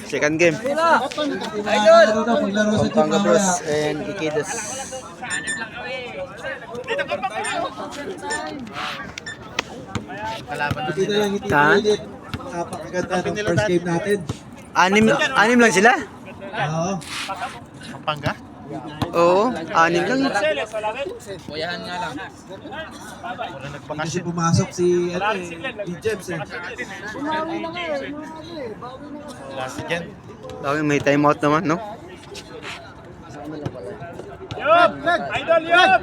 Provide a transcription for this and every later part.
Second game. Idol! Pampanga Bros and Ikidos. Hindi na lang, hindi na Ha? ulit. Napakaganda ng first game natin. Anim lang sila? Oo. Pampanga? Oo, anim lang. Kuyahan nga lang. Kasi pumasok si James eh. Wala si Jen. Bakit may timeout naman, no? Idol yun!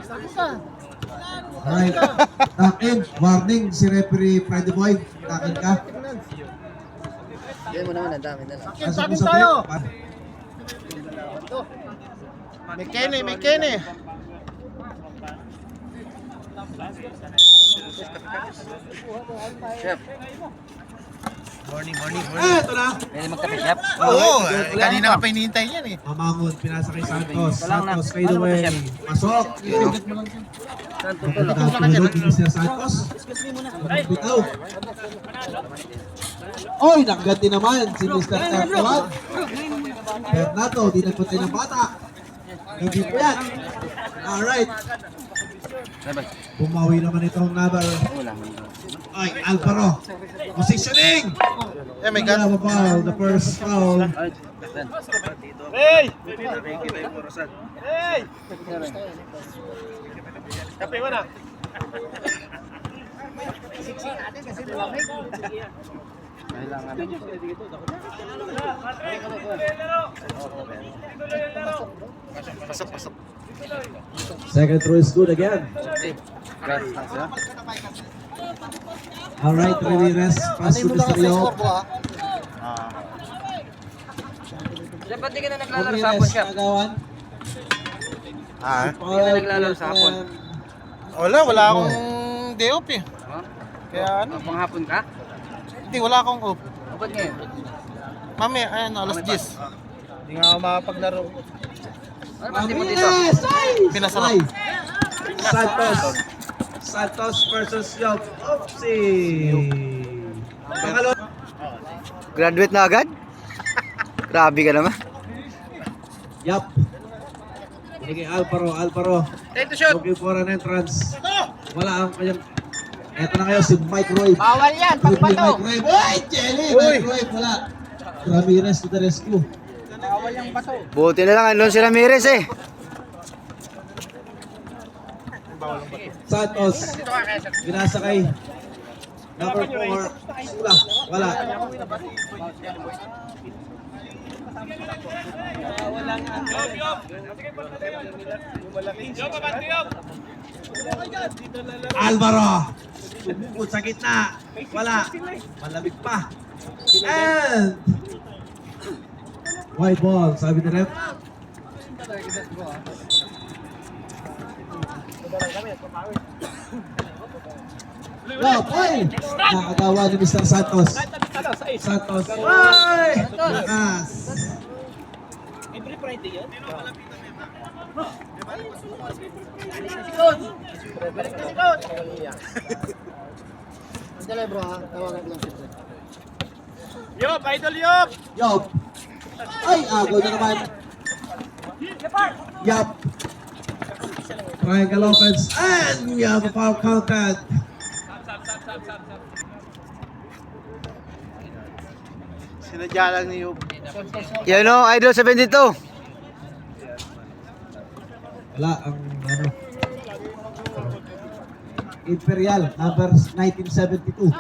Alright. Takin, warning si referee Freddy Boy. Takin ka. Yan mo naman, ang dami na lang. Pasok mo sa tayo. May Kenny. Chef. Morning. Ito na. Pwede magkape, Chef? Oo, kanina ka pa hinihintay yan eh. Mamangon, pinasa kay Santos. Santos, fade away. Pasok. Tulog ni Mr. Santos. Bitaw. Oy, nakaganti naman si Mr. Tartawan. Bernardo, di nagpuntay ng bata. Hindi po yan. Alright. Bumawi naman itong number. Ay, Alvaro. Positioning. Eh, may gun. Foul, the first foul. Hey! Kape mo na. Pasok. Second throw is good again. Alright, Ramirez. Pass to Mr. Yo. Dapat di ka na naglalaro sa hapon, Ramirez, Chef. nagawan. Di ka na naglalaro sa hapon. Wala akong day off eh. Kaya ano? Panghapon ka? Hindi, wala akong off. Ba't ngayon? Mami, alas 10. Hindi nga ako makapaglaro. Ano ba mo dito? Ramirez! Pinasarap. Ay! Santos versus Yob. Oopsie! Pangalo. Graduate na agad? Grabe ka naman. Yup. Sige, Alvaro. Time to shoot! Looking for an entrance. Wala ang kanyang... Eto na ngayon si Mike Roy. Bawal yan! Triple Mike Roy. Uy! Jelly! Mike Roy, wala. Ramirez to the rescue. Bawal yung bato. Buti na lang, andun si Ramirez eh. Santos. Binasa kay number 4. Sula. Wala. Alvaro. Sumukot sa gitna. Wala. Malamig pa. And white ball, sabi ni ref. Wow, boy! Nakagawa ni Mr. Santos. Santos. Ay! Lakas. Every Friday yun? Dali bro ha, tawagan ko lang siya. Yop! Idol Yop! Yup. Ay, agaw na naman. Yup. Triangle offense. And we have a foul counted. Sinadya lang ni Yop. Yan o, Idol 72. Wala ang ano. Imperial, number 1972.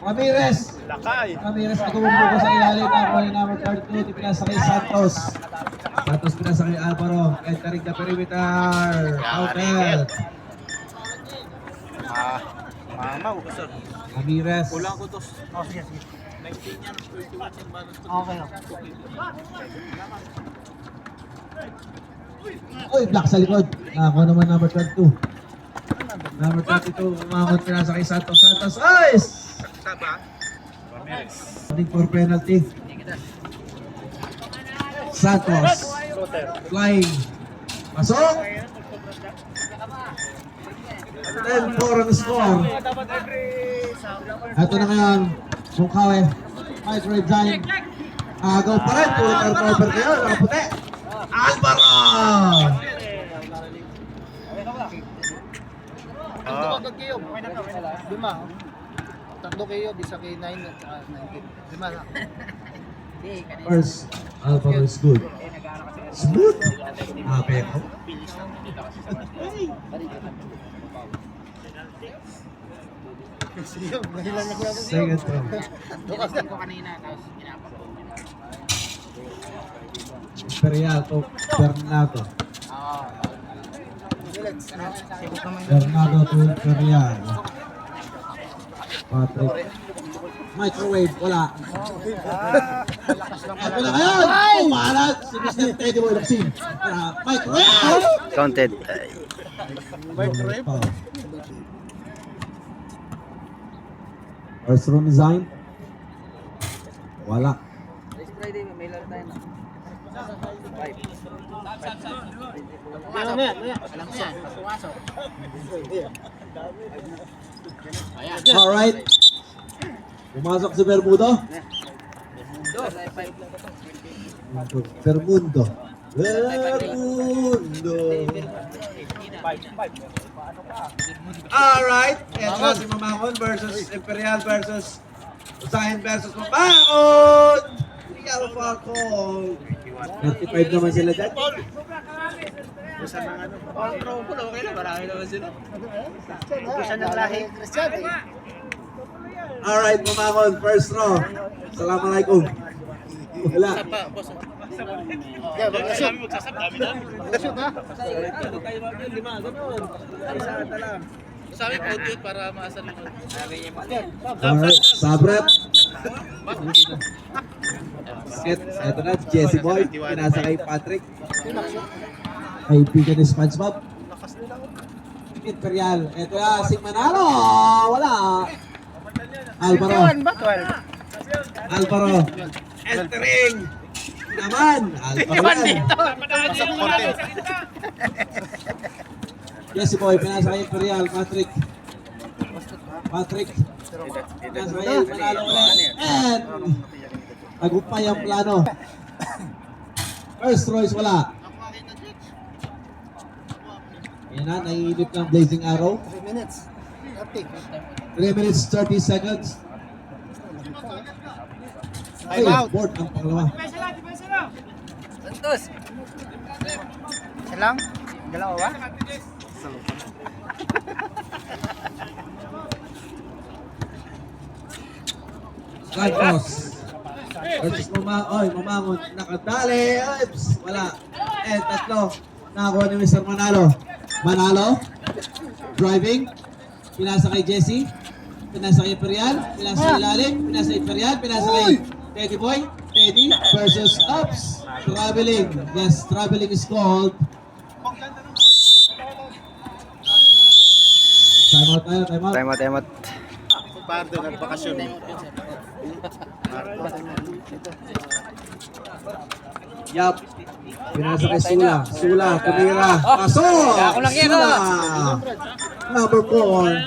Ramirez. Lakay! Ramirez na gumubuko sa ilalim ng ball number 32. Pinasa kay Santos. Santos pinasa kay Alvaro. Entering the perimeter. Outed. Mamaw. Ramirez. Kulang ko to. Oh, sige. 19 yan, 21 yung balance to. Okay. Uy, block sa likod. Ako naman number 22. Number 32, umangot pinasa kay Santos. Santos, ayos! Saba? Running for penalty. Santos. Flying. Pasok! 10-4 ang score. Dapat every sa Ito na ngayon, Mungkawe. Mike Resign. Agaw pa rin, puro turnover kayo, nakaputi. Alvaro! Tatlo kayo. Lima. Tatlo kayo, bisa kay 9 at saka 19. Lima na. First, Alvaro is good. Smooth. Peko. Sige, nahilan na ko ako. Second round. Imperial to Bernardo. Bernardo to Imperial. Patrick. Microwave, wala. Ito na ngayon! Pumalat si Mr. Teddy Boy Lacsin. Microwave! Counted. Microwave? First room design. Wala. Alright. Pumasok si Bermudo. Bermudo. Alright. Ito si Mamangon versus Imperial versus Usahin versus Mamangon. Real Falcon. 35 naman sila dyan. Alright, Mamangon, first row. Assalamualaikum. Wala. Yeah, mag-shoot. Mag-shoot ha? Sabi po yun para maasal mo. Alright, Sabret. Ito na, Jesse Boy. Pinasa kay Patrick. Kaibigan ni SpongeBob. Imperial. Ito na, si Manalo. Wala. Alvaro. Alvaro. Entering. Naman. Alvaro yan. Jesse Boy, pinasa kay Imperial. Patrick. Pinasa kay Manalo ulit. And nagupay ang plano. First Royce wala. Yan na, naiinip ng Blazing Arrow. 3 minutes. 3 minutes 30 seconds. Ay, Time out. board ang pangalawa. Santos! Isa lang? Dalawa ba? Santos. Versus Mamangon. Nakadali. Oops, wala. And tatlo. Nakakuha ni Mr. Manalo. Manalo. Driving. Pinasa kay Jesse. Pinasa kay Imperial. Pinasa kay Ilalim. Pinasa kay Imperial. Pinasa kay Teddy Boy. Teddy versus Ups. Traveling. Yes, traveling is called. Time out tayo. Time out. Time out. Parte ng bakasyon. Yup. Pinasa kay Sula. Sula, tumira. Paso! Sula! Number 4.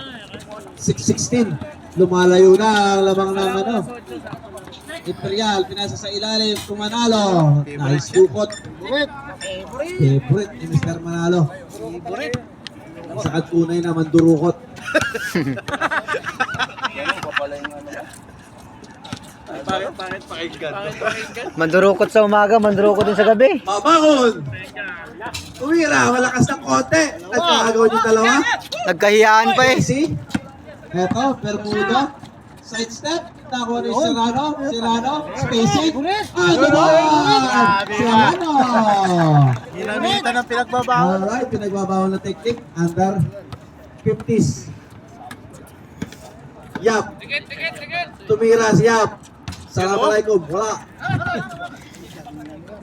6-16. Lumalayo na ang lamang ng ano. Imperial, pinasa sa ilalim. Kumanalo. Nice bukot. Favorite ni Mr. Manalo. Sa katunay na mandurukot. Bakit pakinggan? Mandurukot sa umaga, mandurukot din sa gabi. Mabangon! Tumira, malakas ng konti. Nagkakagawa yung dalawa. Nagkahiyaan pa eh. See? Eto, Bermuda. Side step. Nakuha ni Serrano. Spacing. Serrano. Ginamita ng pinagbabawal. Alright, pinagbabawal na technique. Under 50s. Yap. Tumira si Yap. Assalamualaikum. Wala.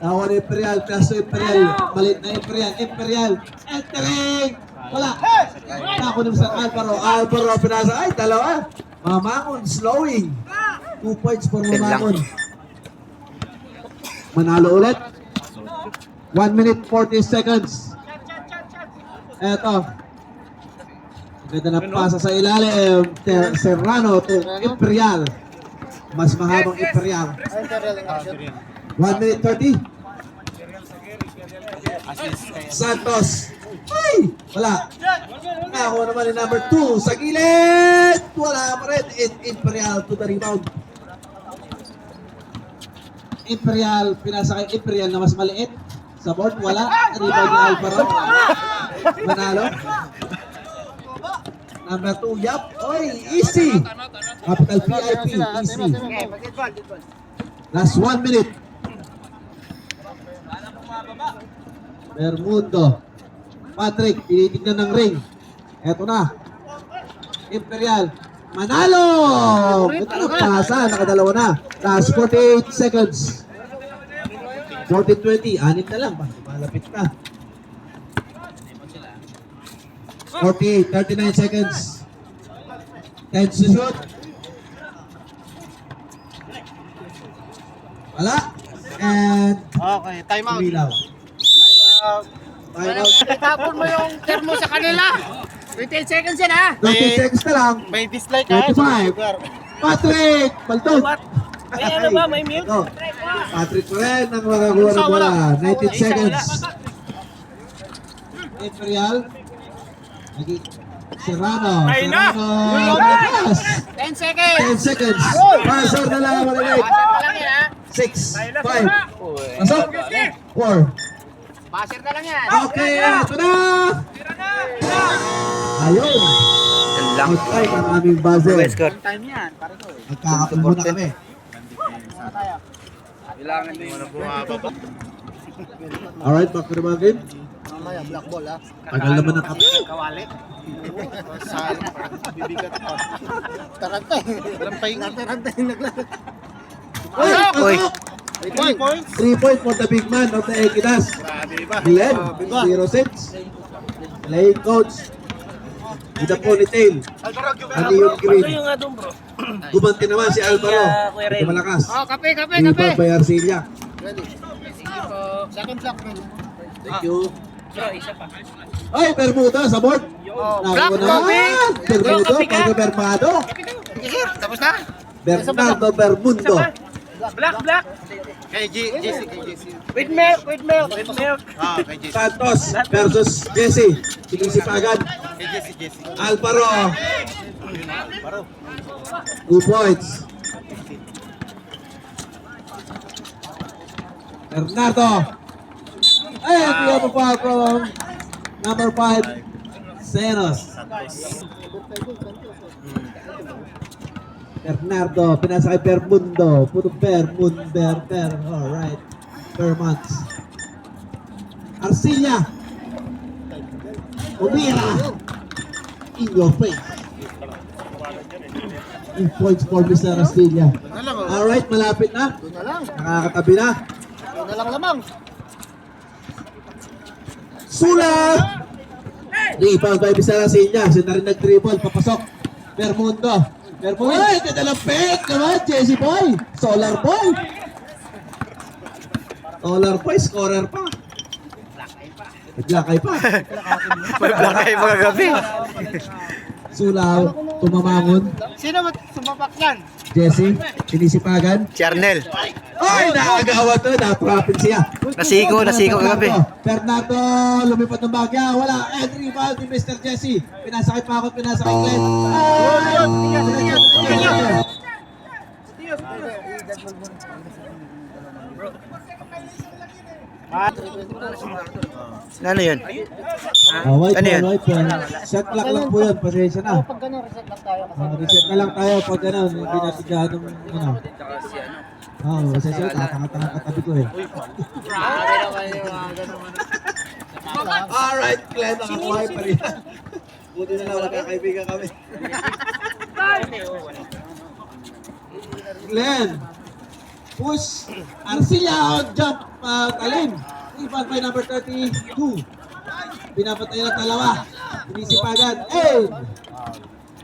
Nakuha ni Imperial. Kaso Imperial. Malit na Imperial. Entering. Wala. Nakuha ni Mr. Alvaro pinasa. Ay, dalawa. Mamangon, slowing. 2 points for Mamangon. Manalo ulit. 1 minute 40 seconds. Eto. Ganda na pasa sa ilalim. Serrano to Imperial. Mas mahabang Imperial. Ay, Imperial yung action. 1 minute 30. Santos. Ay! Wala. Ako naman yung number 2 sa gilid. Wala pa rin. Imperial to the rebound. Imperial, pinasa kay Imperial na mas maliit. Sa board, wala. Rebound ni Alvaro. Manalo. Number 2, yap. Oy, easy. Capital PIP, easy. Last 1 minute. Bermundo. Patrick, tinitignan ng ring. Eto na. Imperial. Manalo! Ganda na pasa, nakadalawa na. Last 48 seconds. 14-20, anim na lang. Malapit na. 48, 39 seconds. 10 to shoot. Wala. And Okay, time out. umilaw. Time out. Itapon mo yung termo sa kanila. 28 seconds yan ha. 20 seconds na lang. May dislike ka. 25. Patrick! Baltog! May ano ba? May mute? No. Patrick pa rin ang makakuha ng bola. 19 seconds. Imperial. Serrano. Serrano. Yes! 10 seconds. 10 seconds. Passer na lang. Malilate. Passer na lang yan ha. 6, 5. Pasok. 4. Passer na lang yan. Okay, ito na! Ayun! Yan lang. Outside ang aming buzzer. Best score. Time yan. Para to eh. Nagkakapon muna kami. Alright, back to the ball game. Mamaya, black ball ha. Tagal naman ng kape. Kawali. Saan? Bibigat pa. Tarantay. Walang pahinga. Tarantay naglalagay. Uy! Uy. Pasok! 3 points. 3 points for the big man of the Equitas. Grabe ba? Glenn, 06. Playing coach. With the ponytail. Andi yung green. Gumanti naman si Alvaro. Ito malakas. Oh, kape, kape, Hindi kape. pa by Arcilia. Ready. Second block. Thank you. Ay, Bermuda sa board. Black Nakuha coffee. naman. Bermudo, Pagka Bermado. Tapos na? Bernardo Bermundo. Black. Kay JC. With milk, with milk, with milk. Ah, kay JC. Santos versus Jesse. Sinisipagan. Kay JC. Alvaro. 2 points. Bernardo. And we have a foul from number 5, Senos. Bernardo, pinasa kay Bermundo. Puto Bermunder. Alright. Bermans. Arcilla. Umira. In your face. 2 points for Mr. Arcilla. Na lang oh. Alright, malapit na. Doon na lang. Nakakatabi na. Doon na lang lamang. Sula! Rebound by Mr. Arcilla. Siya na rin nag-dribble. Papasok. Bermundo. Ay, kadalapit naman, Jesse Boy. Solar Boy. Solar Boy, scorer pa. Naglakay pa. May blakay mga gabi. Sulaw, tumamangon. Sino ba sumapak yan? Jesse, sinisipagan. Charnel. Ay, nakagawa to. Natrapin siya. Nasiko kagabi. Bernardo, lumipad ng bagya. Wala. And rebound ni Mr. Jesse. Pinasakay pa ako, pinasakay Glenn. Ano yun? White Ano ball, yan? white ball. Shot clock lang po yun. Pasensya na. Pag gano'n, reset lang tayo. Reset na lang tayo pag gano'n. Hindi natin gano'n, ano. Pasensya na. Tatanga-tanga katabi ko eh. Alright, Glenn. Nakakuhay pa rin. Buti na lang magkakaibigan kami. Glenn. Push. Arcilla on jump. Talim. Rebound by number 32. Pinapatay ng dalawa. Pinisipagan. Hey!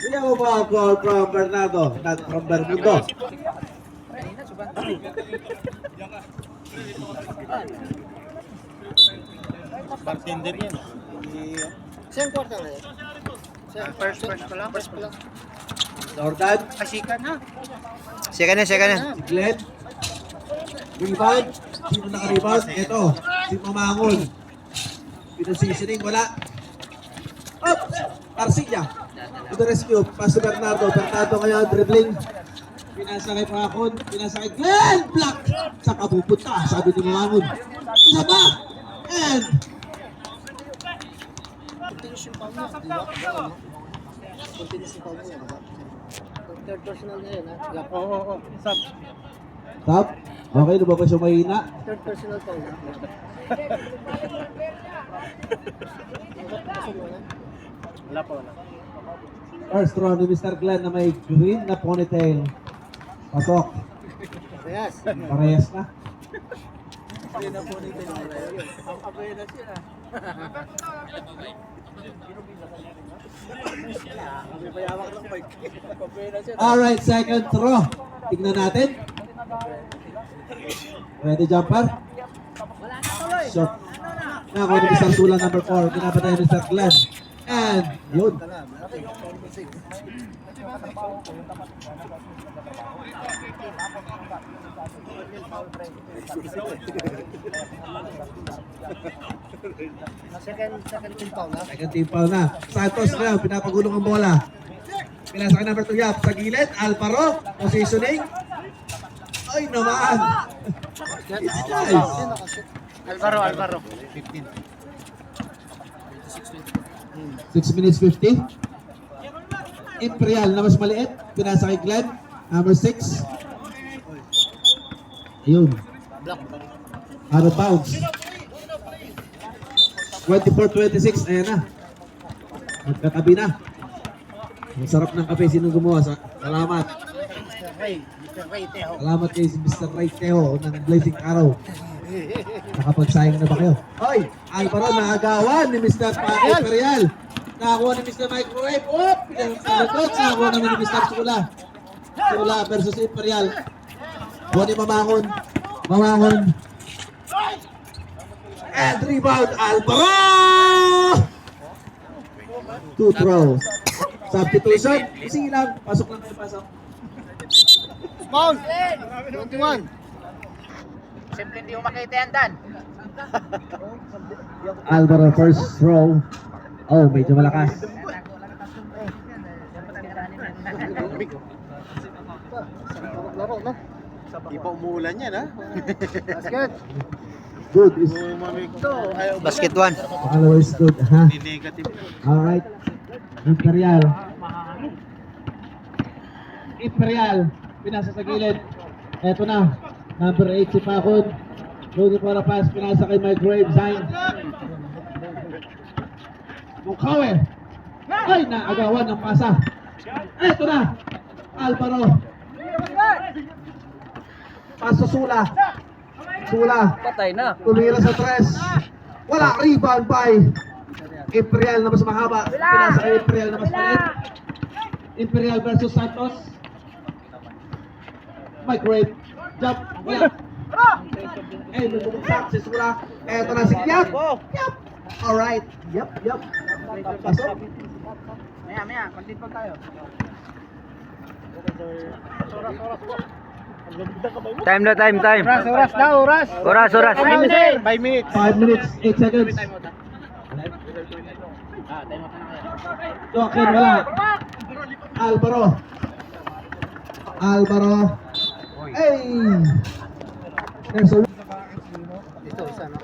Hindi mo ba goal from Bernardo? Not from Bermudo. Bartender yan. Same quarter eh. First pa lang. Jordan. Kasikan na. Second na. Si Glenn. Rebound. Sino naka-rebound? Ito. Si Mamangon. Pinasisining. Wala. Up! Arcilla. To the rescue. Pass to Bernardo. Bernardo kaya dribbling. Pinasa kay Pakon. Pinasa kay Glenn. Block. Sa kapupunta. Sabi ni Mamangon. Isa ba? And Continuous yung foul niya, di ba? Continuous yung foul niya, di ba? Third personal na yun, ha? Oo. Sab. Top. Okay, lumabas yung mahina. Third personal foul na. Wala pa. First round ni Mr. Glenn na may green na ponytail. Pasok. Yes. Parehas na. Alright, second throw. Tignan natin. Ready, jumper? Shot. Nako ni Mr. Tula number 4. Pinapatay ni Mr. Glenn. And, yun. Second team foul na. Second team foul na. Santos na, pinapagulong ang bola. Pinasa ka number 2 Yap. Sa gilid, Alvaro. Positioning. Ay naman. It's nice. Alvaro. 6 minutes 50. Imperial na mas maliit. Pinasa kay Glenn. Number 6. Ayun. Out of bounds. 24-26. Ayan na. Magkatabi na. Ang sarap ng kape. Sinong gumawa? Salamat. Salamat kay Mr. Ray Teo ng Blazing Arrow. Nakapagsayang na ba kayo? Hoy! Alvaro nakagawan ni Mr. Imperial. Nakakuha ni Mr. Microwave. Oh! Nakakuha naman ni Mr. Sula. Sula versus Imperial. Buwan ni Mamangon. And rebound, Alvaro! 2 throws. Substitution. Sige lang. Pasok lang tayo, pasok. Foul! 21. Siyempre hindi mo makita yan, Dan. Alvaro first throw. Oh, medyo malakas. Laro, no? Di pa umuulan yan, ha? Basket. Good is Basket 1. pangalawa is good, ha? Negative. Alright. Imperial. Pinasa sa gilid. Eto na. Number 8 si Pakon. Lodi para pass. Pinasa kay Microwave. Zayn. Mukawe. Ay, naagawan ng pasa. Eto na. Alvaro. Paso Sula. Patay na. Tumira sa tres. Wala. Rebound by Imperial na mas mahaba. Pinasa kay Imperial na mas maliit. Imperial versus Santos. Microwave. Jump. Wala. Eh, bumagsak si Sula. Eto na si Yap. Alright. Yap. Pasok. Maya, continue pa tayo. Time. Oras na, oras. Oras. 5 minutes. 5 minutes, 8 seconds. Joaquin, wala. Alvaro. Hey! There's a... Ito, isa, no?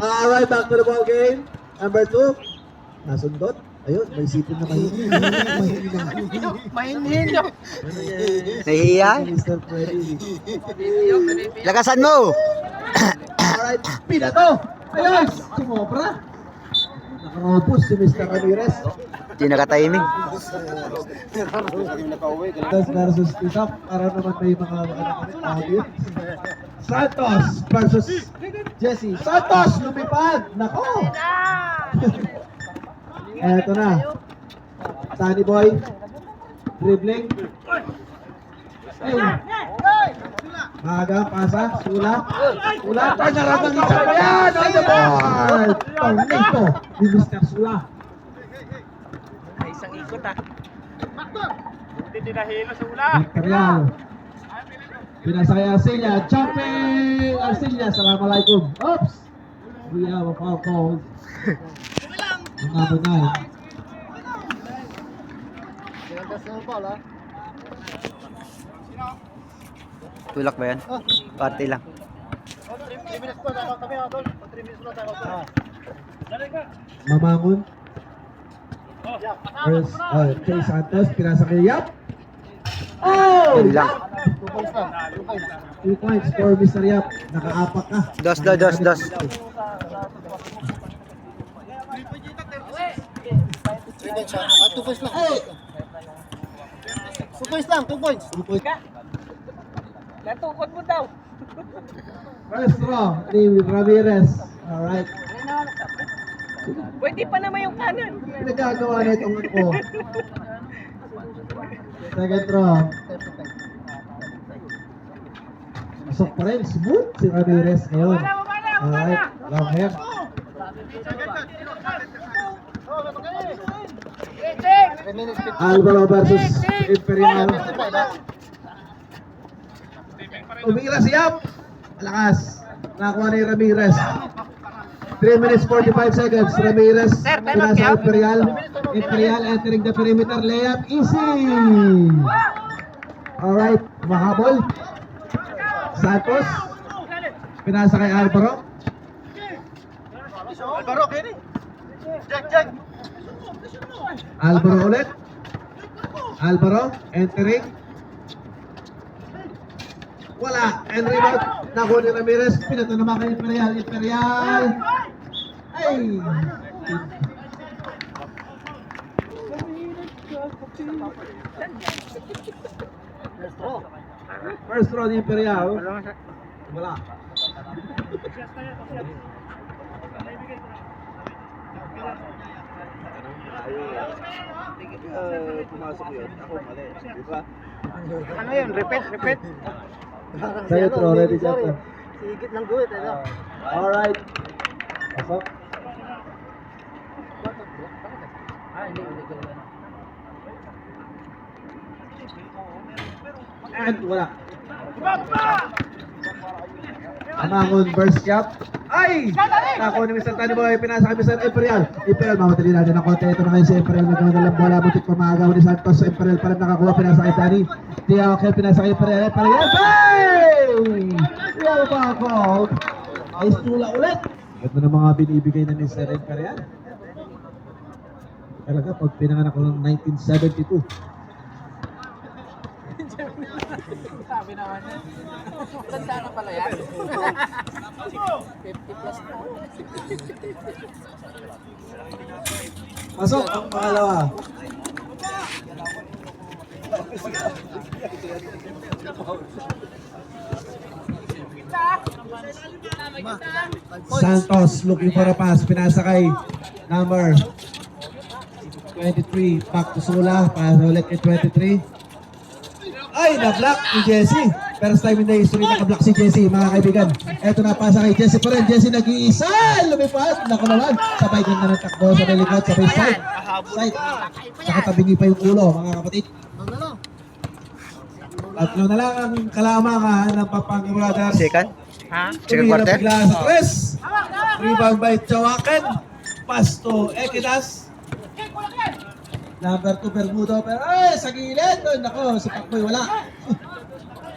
Alright, back to the ball game. Number 2. Nasundot. Ayun, may sipin na Mahinhin. Nahihiya? Mr. Freddy. Lakasan mo! Alright, pinato. Ayun, sumobra. Nakarobos si Mr. Ramirez. Di nakatiming. Santos versus Tisap para naman may mga audio. Santos versus Jesse. Santos lumipad. Nako. Eto na. Sunny Boy. Dribbling. Ay. Maga pasa. Sula. Sula. Pagkaramang isa pa yan. On the board. Tornado. Ni Mr. Sula. Imperial. Pinasakay Arcelia. Jumping! Arcelia, assalamualaikum. Oops! We have a foul call. Number 9. Sinantas na foul, ha? Tulak ba yan? Party lang. 3 minutes pa, tayo kami, Tol. 3 minutes na tayo. Mamangon. First, Jay Santos. Pinasakay. Yup! Oh! Yan lang. 2 points lang. 2 points. 2 points for Mr. Yap. Nakaapak ka. Dos. 3 points siya. 2 points lang. 2 points lang, 2 points. 2 points. Natukot mo daw. First draw ni Ramirez. Alright. Pwede pa naman yung kanan. Nagagawa na itong ko. Second draw. Pasok pa rin. Smooth si Ramirez ngayon. Alright. Long hair. Alvaro versus Imperial. Umira si Yap. Malakas. Nakuha ni Ramirez. 3 minutes 45 seconds. Ramirez pinasa Imperial. Imperial entering the perimeter. Layup easy. Alright. Mahabol. Santos. Pinasa kay Alvaro. Alvaro, kini. Jack. Alvaro ulit. Alvaro entering. Wala. And rebound. Nakuha ni Ramirez. Pinata naman kay Imperial. Imperial. Ay! First row ni Imperial. Wala. Pumasok yun. Ako mali. Di ba? Ano yun? Repeat. Sa'yo, throw. Ready, Jeff. Sigit ng guhit, ano? Alright. Pasok. And wala. Amangon burst cap. Ay! Nakuha ni Mr. Tani Boy. Pinasa kay Mr. Imperial. Imperial, mamatali natin ang konti. Ito na ngayon si Imperial. Nagkakalang bola. Butik pa maagaw ni Santos. Imperial pa rin nakakuha. Pinasa kay Tani. Di ako pinasa kay Imperial. Imperial. Hey! Di ako pa ako. Ay, stula ulit. Ito na mga binibigay na ni Mr. Imperial. Talaga, pag pinanganak ko ng 1972. Sabi naman niya. Tanda na pala yan. 50 plus na. Pasok ang pangalawa. Santos looking for a pass. Pinasa kay number 23. Back to Sula. Para ulit kay 23. Ay, na-block ni Jesse. First time in the history naka-block si Jesse, mga kaibigan. Eto na, pasa kay Jesse pa rin. Jesse nag-iisa. Lumipad. Naku naman. Sabay ganda ng takbo. Sabay likod. Sabay side. Side. Saka tabingi pa yung ulo, mga kapatid. Tatlo na lang ang kalamangan ng Pampanga Brothers. Second? Second Tumira quarter? bigla sa tres. Rebound by Chawaken. Pass to Equitas. Number 2 Bermudo. Pero ay, sa gilid. Nako, si Pacboy wala.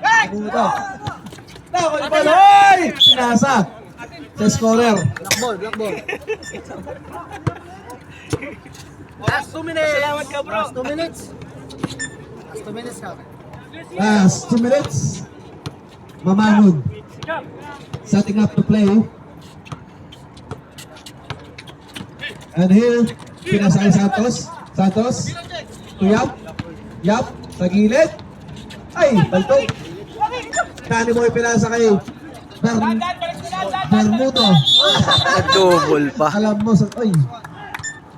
Bermudo. Nako, yung ball. Ay! Pinasa. Sa scorer. Black ball. Last 2 minutes. Salamat ka, bro. Last 2 minutes. Last 2 minutes na. Last 2 minutes. Mamangon. Setting up to play. And here, pinasa kay Santos. Santos. To Yap. Yap. Sa gilid. Ay, baltog. Tani Boy pinasa kay Bermudo. Nag-double pa. Alam mo sa... Ay.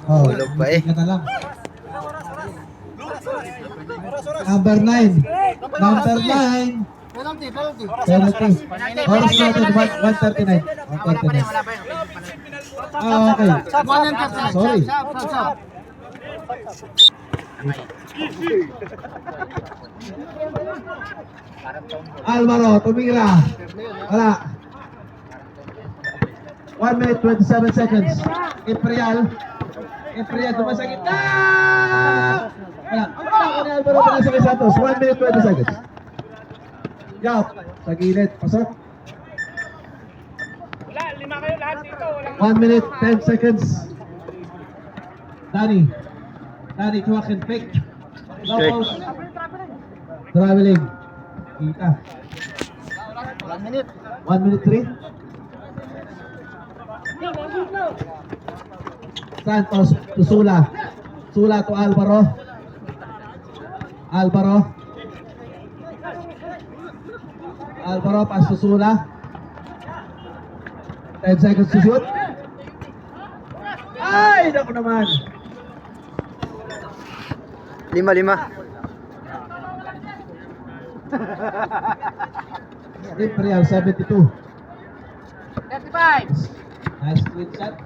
Oh, Tulog pa eh. yan na lang. Number 9. Number 9. Penalty. Penalty. Oras natin 139. 139. Ah, okay. One and cut. Sorry. Stop. Alvaro, tumira. Wala. 1 minute 27 seconds. Imperial. Imperial, tumas sa gitna! Wala. Ang ako ni Alvaro pinasa kay Santos. 1 minute 20 seconds. Yup. Sa gilid. Pasok. 1 minute 10 seconds. Danny. Danny, tuwak and fake. Low Check. post. Traveling. Kita. 1 minute. 1 minute 3. Santos to Sula. Sula to Alvaro. Alvaro. Alvaro pass to Sula. 10 seconds to shoot. Ay, naku naman. 5-5. Imperial 72. 35. Nice screen shot.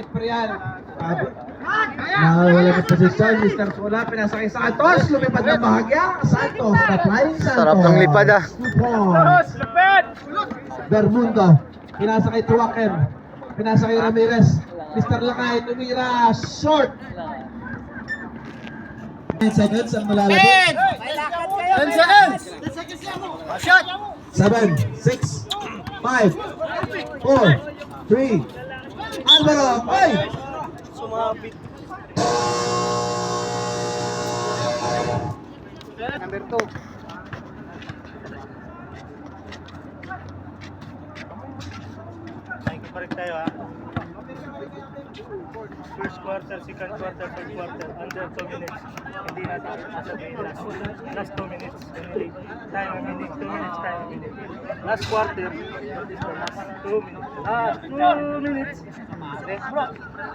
Imperial. Nawala ng posisyon. Mr. Sula, pinasa kay Santos. Lumipad ng bahagya. Santos, flying Santos. Sarap ng lipad, ah. 2 points. Bermundo. Pinasa kay Tuwaken. Pinasa kay Ramirez. Mr. Lakay, tumira. Short. 10 seconds ang malalapit. 10 seconds! 10 seconds lang mo! Shot! 7, 6, 5, 4, 3, Alvaro, ay! Sumabit. Number 2. Balik tayo ha. First quarter, second quarter, third quarter, under 2 minutes. Hindi natin sasabihin last 2 minutes. Time a minute, 2 minutes, time a minute. Last quarter, what is the last 2 minutes? Last 2 minutes.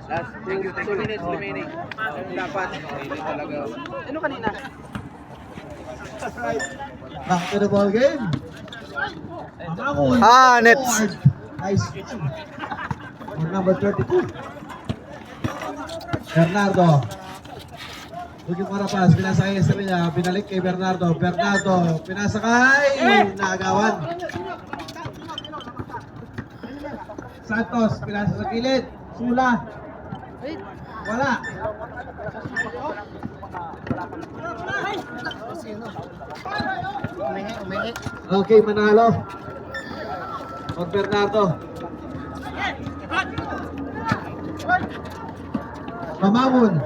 Last 2 minutes remaining. Dapat. Ano kanina? Back to the ball game. Ah, nets. Nice. On number 32. Bernardo. Ujung Marapas, pinasa kay Estrella, binalik kay Bernardo. Bernardo, pinasa kay Naagawan. Santos, pinasa sa gilid. Sula. Wala. Umihi. Okay, Manalo. On Bernardo. Mamamun.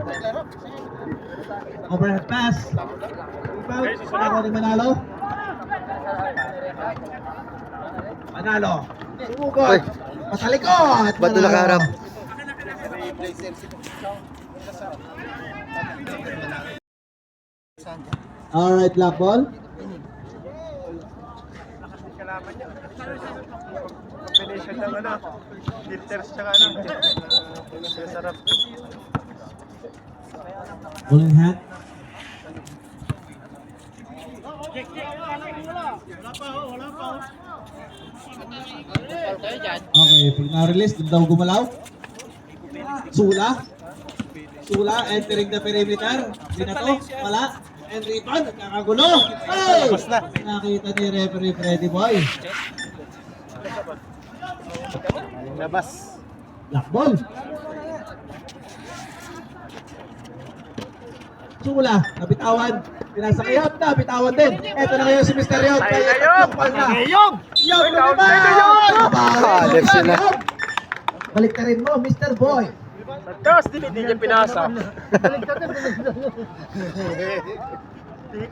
Overhead pass. Ako ni Manalo. Manalo. Sumugod. Uy. Patalikod. Ba't doon nakaharap? Alright, black ball. Combination ng ano, lifters tsaka ano. Sarap. Ball in hand. Okay, pag na-release, doon daw gumalaw. Sula. Sula entering the perimeter. Binato, wala. And rebound, nagkakagulo. Hey! Nakita ni referee Freddy Boy. Labas. Black ball. Sula, nabitawan. Pinasa kay Yop, nabitawan din. Eto na ngayon si Mr. Yop. Kaya Yop! Yop! Yop na naman! Ah, left sila. Balik ka rin mo, Mr. Boy. Tapos hindi niya pinasa.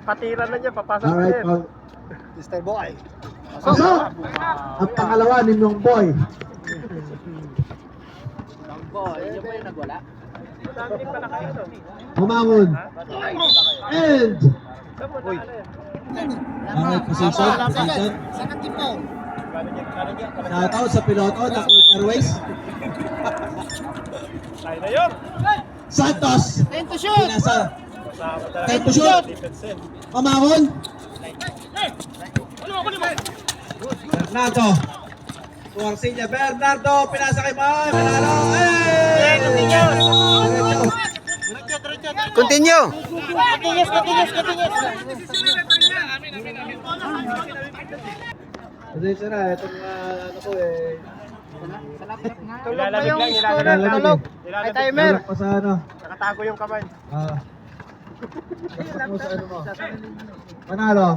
Patira na niya, papasok Alright, na Mr. Boy. pasok! Ang pangalawa ni Mong Boy. Boy, yun ba yung nagwala? Humangon. And alright, position. Second team po. Shoutout sa piloto ng Queen Airways. Tayo na yun. Santos. Time to shoot! Pinasa. Time to shoot. Humangon. Bernardo. Tuwarsinya. Bernardo. Pinasa kay Boy. Manalo. Hey! Diretso. Diretso. Continue. Pasensya na, itong ano ko eh. Tulog pa yung scorer, tulog. May timer. Lalak pa sa ano. Nakatago yung kamay. Basta mo sa ano mo. Manalo.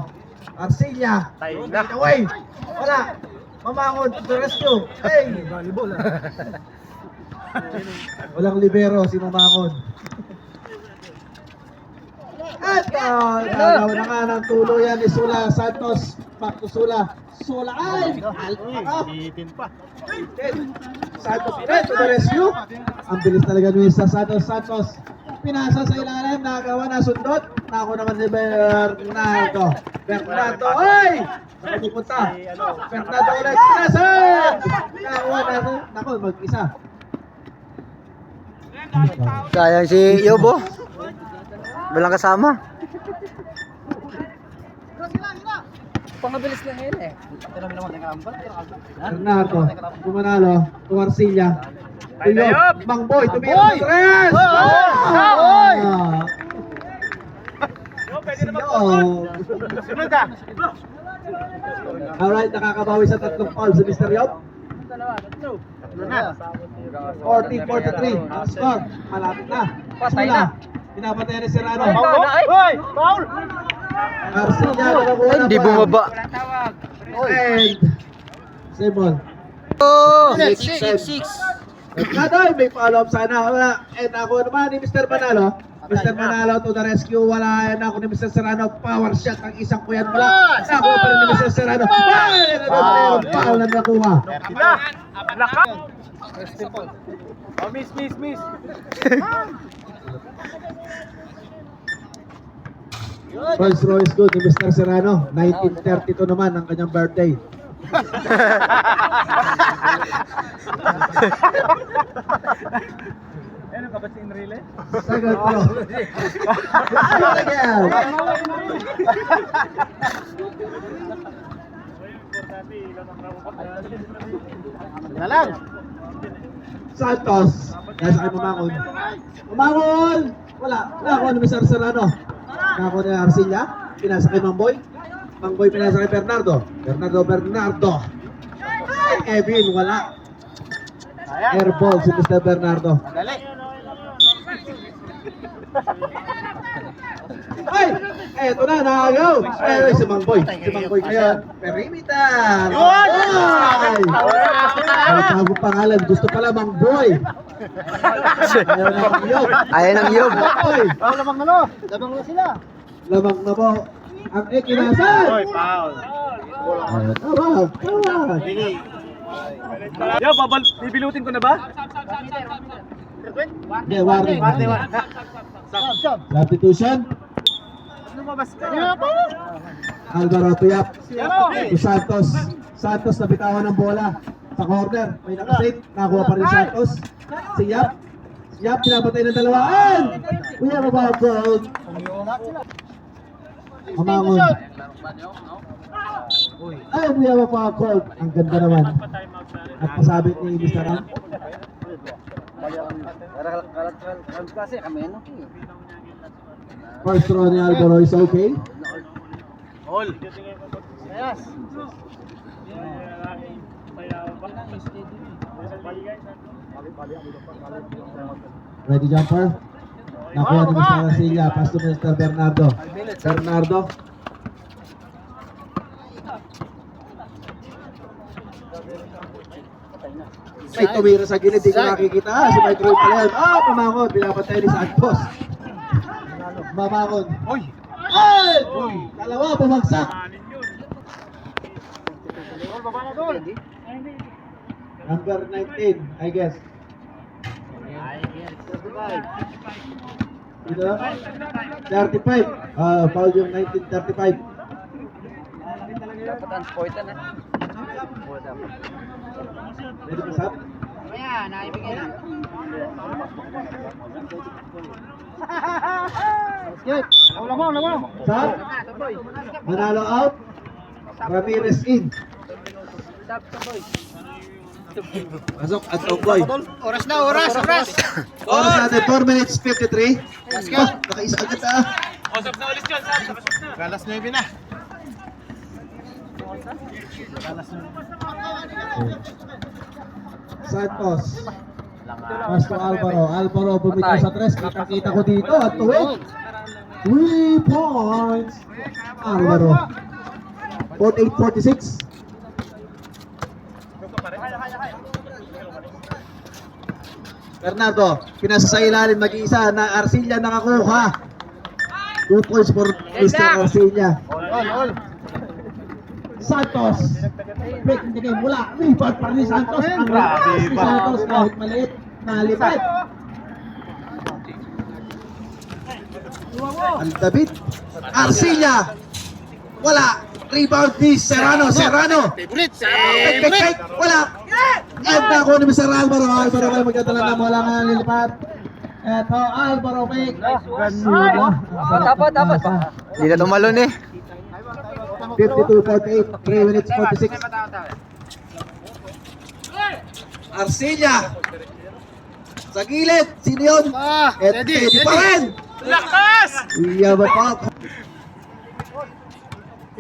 Arcilla. Tayo na. Away. Wala. Mamangon to the rescue. Hey. Volleyball Walang libero si Mamangon. At nalaw na nga ng tulo yan ni Sula Santos. Back to Sula. Sula ay! Itin pa. Santos ulit to the rescue. Ang bilis talaga ni Santos. Pinasa sa ilalim, nagawa na sundot. Nako naman si Bernardo. Bernardo, ay! Saan pupunta? Bernardo ulit, pinasa! Nakakuha na, nako, mag-isa. Sayang si Yobo. Walang kasama. Bernardo, tumanalo, Tuarcilla. Tuyob, Mangboy, tumira sa tres! Hoy! Alright, nakakabawi sa tatlong foul si Mr. Yob. 14-43, ang score, malapit na. Sula, pinapatay na si Rano. Hoy! Foul! Arcilla, nakakuha na Hindi pa. bumaba. And, Simon. Oh! 6. Kadoy, may follow-up sana. Wala. And ako naman ni Mr. Manalo. Mr. Manalo to the rescue. Wala na ako ni Mr. Serrano. Power shot ang isang kuyan. Wala. Nakuha pa rin ni Mr. Serrano. Foul na nakuha. Laka! Oh, miss. First row is good ni Mr. Serrano. 1932 naman ang kanyang birthday. Ano ka ba si Enrile? Second row. Again. Santos. Nasa kay Mamangon. Mamangon! Wala. Nakakuha ni Mr. Serrano. Nakakuha ni Arcilla. Pinasa kay Mangboy. Mangboy pinasa kay Bernardo. Bernardo. Ay, Kevin, wala. Airball si Mr. Bernardo. Ay! Eto na, nakagaw! Ay, si Mangboy. Si Mangboy ngayon. Perimeter! Ay! Ay, bago pangalan. Gusto pala Mangboy. Ayaw na ng Yob. Ayan ang Yob. Ay! Lamang na sila. Lamang na po. Ang ikinasan! Foul. Tama! Yo, bibilutin ko na ba? Hindi, warning. Substitution. Lumabas ka. Alvaro Tuyap. Santos. Santos nabitawan ng bola. Sa corner. May nakasave. Nakakuha pa rin Santos. Si Yap. Si Yap, pinapatay ng dalawaan. We have a ball goal. Mamangon. Ay, we have a ball goal. Ang ganda naman. At pasabit ni Mr. Ram. First throw ni Alvaro is okay. All. Ready jumper. Nakuha ni Mr. Arcilla. Pass to Mr. Bernardo. Bernardo. May tumira sa gilid, di ko nakikita. Si Mike Roy pala yun. Pamangon. Pinapatay ni Santos. Mamangon. Ay! Dalawa, bumagsak. Number 19, I guess. Dito? 35. Foul yung 1935. Ready ka, Sap? Sap? Manalo out. Ramirez in. Pasok at Tongboy. Oras na, oras! Oras natin, 4 minutes 53. Let's go! Nakaisa agad ah. Galas 9 na. Santos. Pass to Alvaro. Alvaro bumitaw sa 3. Kita-kita ko dito at tuwid. 3 points. Alvaro. 48-46. Bernardo, pinasa sa ilalim mag-iisa na Arcilla nakakuha. 2 points for Mr. Arcilla. All. Santos. Break in the game. Wala. Rebound pa rin ni Santos. Ang lakas ni Santos kahit maliit. Nalipad. Ang David. Arcilla. Wala. Rebound ni Serrano. Serrano. Favorite! Fake. Wala. And ako ni Mr. Alvaro. Alvaro kayo magdadala na wala nga nilipad. Eto, Alvaro fake. Dapat. Hindi na tumalon eh. 52-48, 3 minutes 46. Arcilla. Sa gilid, sino yun? Ready! Pa rin. Lakas! Iyaba pa.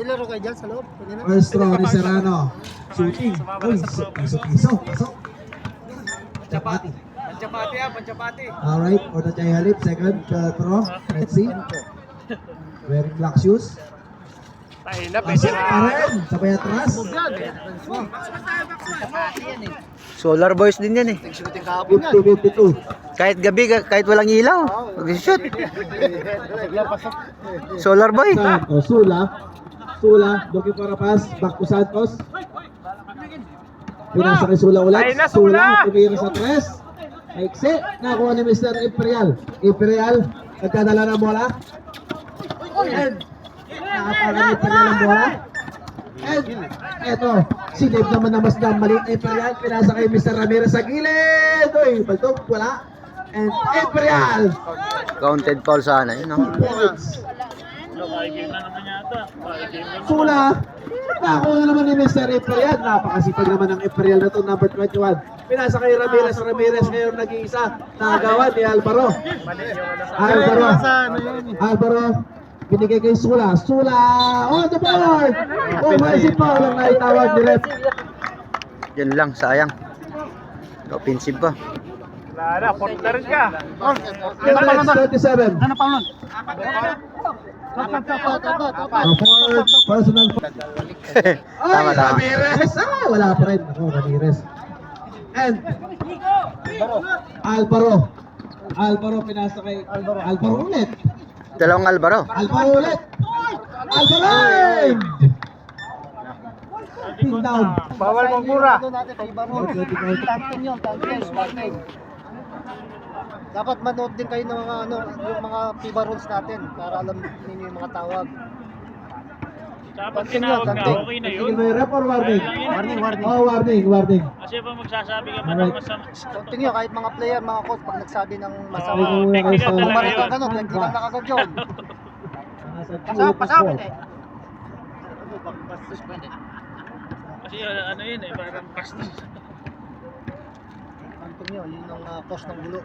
Ilaro kayo dyan sa loob. Pwede na. First throw ni Serrano. Shooting. Uy, pasok. Chapati. Panchapati. Alright, for the Jai Halip, second throw. Let's see. Wearing black shoes. Pasok pa rin. Sabay atras. Solar boys din yan eh. 50-52. Kahit gabi, kahit walang ilaw. Mag-shoot. Solar boy. Santos, Sula, looking for a pass, back to Santos. Pinasa kay Sula ulit. Sula, tumira sa 3. Maiksi, nakuha ni Mr. Imperial. Imperial, nagkadala ng bola. And, nakapagan ni Imperial ang bola. And, eto, sinave naman ng mas maliit na Imperial. Pinasa kay Mr. Ramirez sa gilid. Uy, baltog, wala. And, Imperial. Counted foul sana yun. No? Points. Sula, nakuha naman ni Mr. Imperial. Napakasipag naman ng Imperial na ito, number 21. Pinasa kay Ramirez ngayon nag-iisa. Nagawa ni Alvaro. Alvaro, binigay kay Sula. On the board! Offensive foul ang naitawag ni Rep. Yun lang, sayang. Offensive pa. Wala, porta rin ka. 37. Personal foul. Tama. Ramirez! Wala pa rin. Ako, Ramirez. And Alvaro pinasa kay Alvaro ulit. Dalawang Alvaro. Alvaro! Pin down. Bawal mong mura. Dapat manood din kayo ng mga yung mga FIBA rules natin para alam niyo yung mga tawag. Dapat tinawag ka, okay na yun. Sige, may rep or warning? Warning. Oh, warning. Kasi pa magsasabi ka pa ng masama. Tingnan kahit mga player, mga coach pag nagsabi ng masama. Technical talaga Kumarin ka yun. ganun, technical na kagad yun. Pasawin eh. Kasi ano yun eh, parang bastos. Antonio, yun ang cause ng gulo.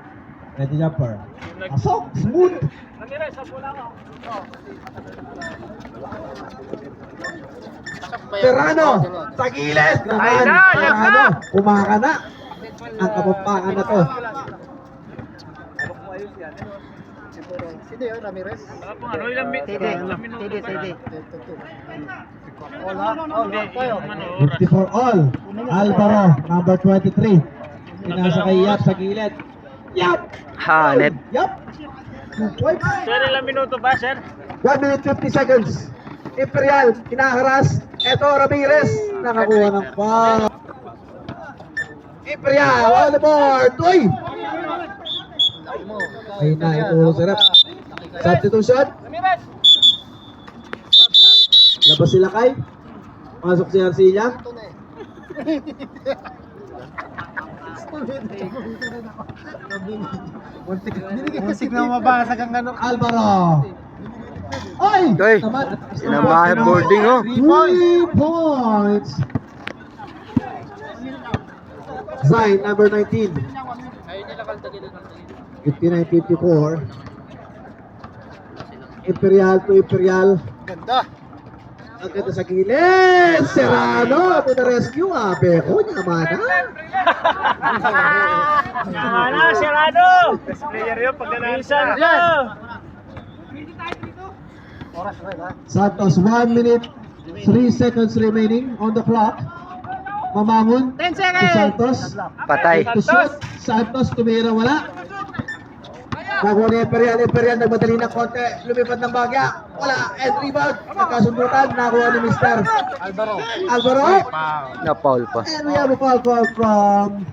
Ready jumper. Pasok! Smooth! Natira, sa pula ko. Serrano! Sa gilid! Naman! Serrano! Kumaka na! Ang kapampangan na to. Sino yun, Ramirez? Baka pang ano, ilang minuto pa lang. All tayo. Ano, 54 all. Alvaro, number 23. Pinasa kay Yap sa gilid. Yap! Hanep. Yap! 2 points. sir, ilang minuto ba, sir? 1 minute 50 seconds. Imperial, hinaharas. Eto, Ramirez. Nakakuha ng foul. Imperial, on the board. Uy! Ay na, ito sarap. Substitution. Labas sila kay. Pasok si Arcilla. Muntik na mabasag ang ano. Alvaro. Ay! Ay, sinamahan boarding oh. 3 points. Zine, number 19. 59-54. Imperial to Imperial. Ganda. Ang ganda sa gilid. Serrano to the rescue. Beko niya mana. Mana, Serrano! Best player yun pag ganun. Minsan ko! Oras rin ha. Santos, 1 minute, 3 seconds remaining on the clock. Mamangon. 10 To seconds. Santos. Patay. To shoot. Santos, tumira, wala. Nakuha ni Imperial. Imperial, nagmadali ng konti. Lumipad ng bagya. Wala. And rebound. Nagkasundutan. Nakuha ni Mr. Alvaro. Alvaro. Na-foul pa. And we have a foul call from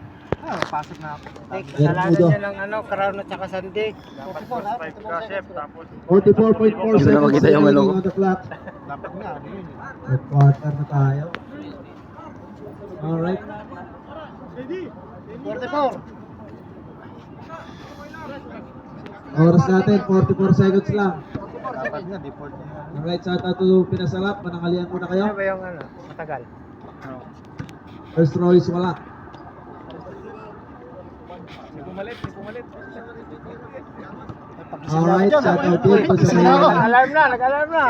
Pasok na ako. Bermudo. ng Crown at saka Sunday. 44.4 Hindi ko na seconds makita yung ano ko. remaining on the clock. Dapat nga. Ano yun? Third quarter na tayo. Alright. 44. Oras natin, 44 seconds lang. Dapat nga, default na. Alright, sa tato pinasarap, panangalian muna kayo. Ano ba yung ano? Matagal. First Royce, wala. Alright, shout out dito sa mga. Alarm na, nag-alarm na.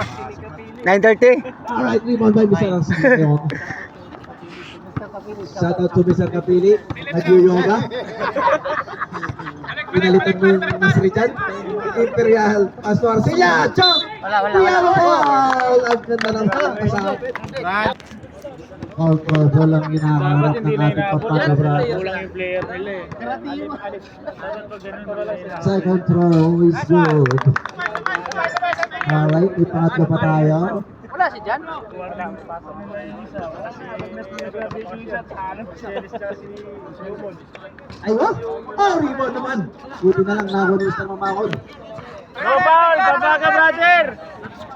9:30. Alright, rebound by Mr. Arsenio. Shout out to Mr. Kapili. Nag-yoga. Pinalitan mo yung Mas Richard. Imperial. Pastor Arcelia. Chop! Wala. Foul! Ang ganda ng kasapit. Foul for ball ang inaharap ng ating pagpapabra. Kulang yung player nila eh. Dapat pag ganun nila. Second throw is good. Alright, ipangatlo pa tayo. Wala si Jan. Wala. Pasok nila yung isa. Kasi si Lubon. Ay, wow! Oh, rebound naman. Buti na lang nakuha ni Mr. Mamakon. No foul! Baba ka, brother!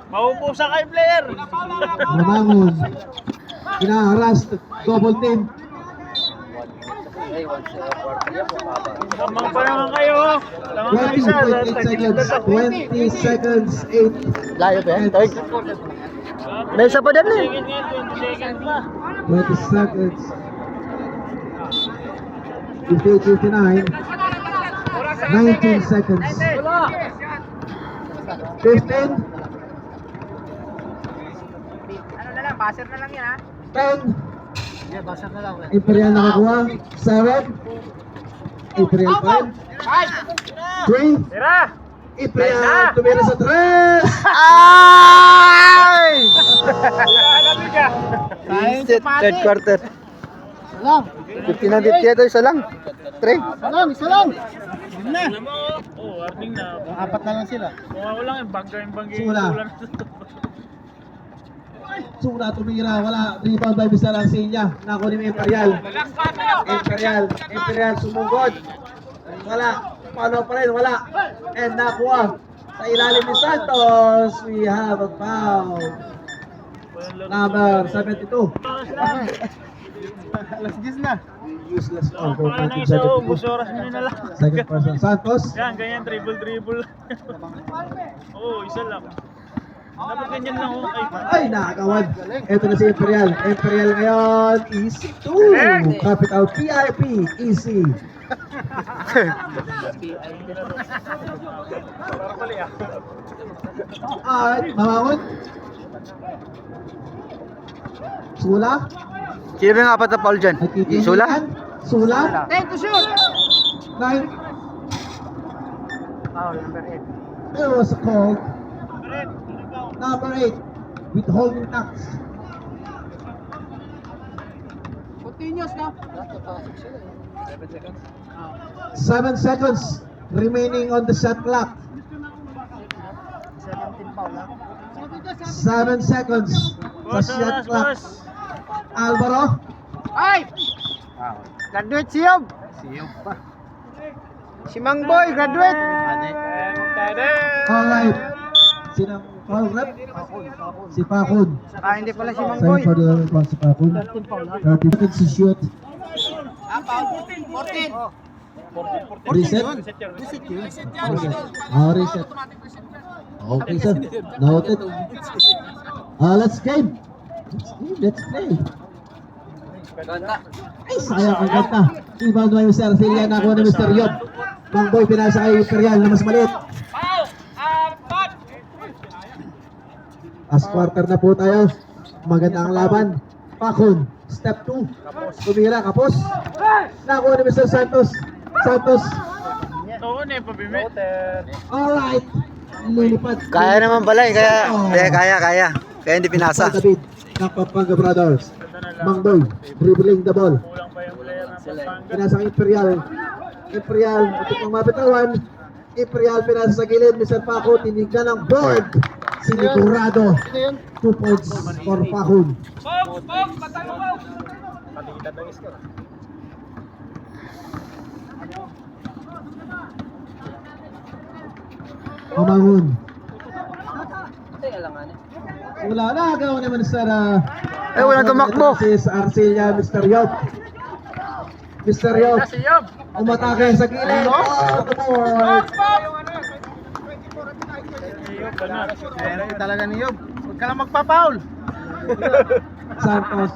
Mauubusan kay player! Mamangon. Kinaharas. Double team. Lamang pa naman kayo! Lamang ka isa! 20.8 seconds. 20 seconds. 8. Layo ba yan? Third. May isa pa dyan eh. Second nga, 20 seconds pa! 20 seconds. 58, 59. 19 seconds. 15. Ano na lang, passer na lang yan ha. 10. Yeah, passer na lang. Imperial nakakuha. 7. Imperial pa rin. 3. Tira! Imperial tumira sa 3. Ay! Alamig ka! Reset, third quarter. Lang. 50 na 50 ito, isa lang. 3. Isa lang. Alam mo, oh, warning na. Apat na lang sila. Kung ako lang yung bangga yung bangga Sula. Sula tumira. Wala. Rebound by Mr. Arcelia. Nakuha ni Imperial. Imperial sumugod. Wala. Paano pa rin? Wala. And nakuha. Sa ilalim ni Santos, we have a foul. Number 72. Alas 10 na. Useless foul. Kaya nang isa, oh, bus oras mo na lang. Second person. Santos. Yan, ganyan, dribble. Oo, isa lang. Dapat ganyan lang, oh. Ay, Ay, nakakawad. Ito na si Imperial. Imperial ngayon, easy 2. Capital PIP, easy. Alright, mamangon. Sula. Sino ba yung apat na foul dyan? Sula? Sula. Take to shoot. 9. Foul, number 8. There was a call. Number 8. Withholding tax. Continuous na. 7 seconds remaining on the shot clock. 17 foul ha. 7 seconds sa boss, shot boss, clock. boss. Alvaro. Ay! Graduate si Yob. Si Mang Boy, graduate. Alright. Sinang foul rep? Si Pakun. Ah, hindi pala si Mang Sorry Boy. for the other call, si Pakun. 30 seconds to shoot. 14. Reset. Reset. Okay, sir. Noted. Let's game. Let's play. Ay, sayang ang ganda. Rebound by Mr. Arcelia, nakuha ni Mr. Yob. Bangboy, pinasa kay Imperial na mas maliit. Last quarter na po tayo. Maganda ang laban. Pakon, step 2. Tumira, kapos. Nakuha ni Mr. Santos. Santos. Tuon eh, pabimi. Alright. Lilipad. Kaya naman pala eh, kaya. Kaya hindi pinasa. David, ng Pampanga Brothers. Mangboy, dribbling the ball. Kulang pa yung player ng Pampanga. Pinasa ang Imperial. Imperial, ito pang mapitawan. Imperial, pinasa sa gilid. Mr. Paco, tinignan ng board. Sinigurado. 2 points for Pakon. Mamangon. Wala na, agaw naman sa walang tumakbo. Si Arcelia, Mr. Yob. Mr. Yob. Umatake sa gilid. Oh, the board. Talaga ni Yob. Huwag ka lang magpa-foul. Santos.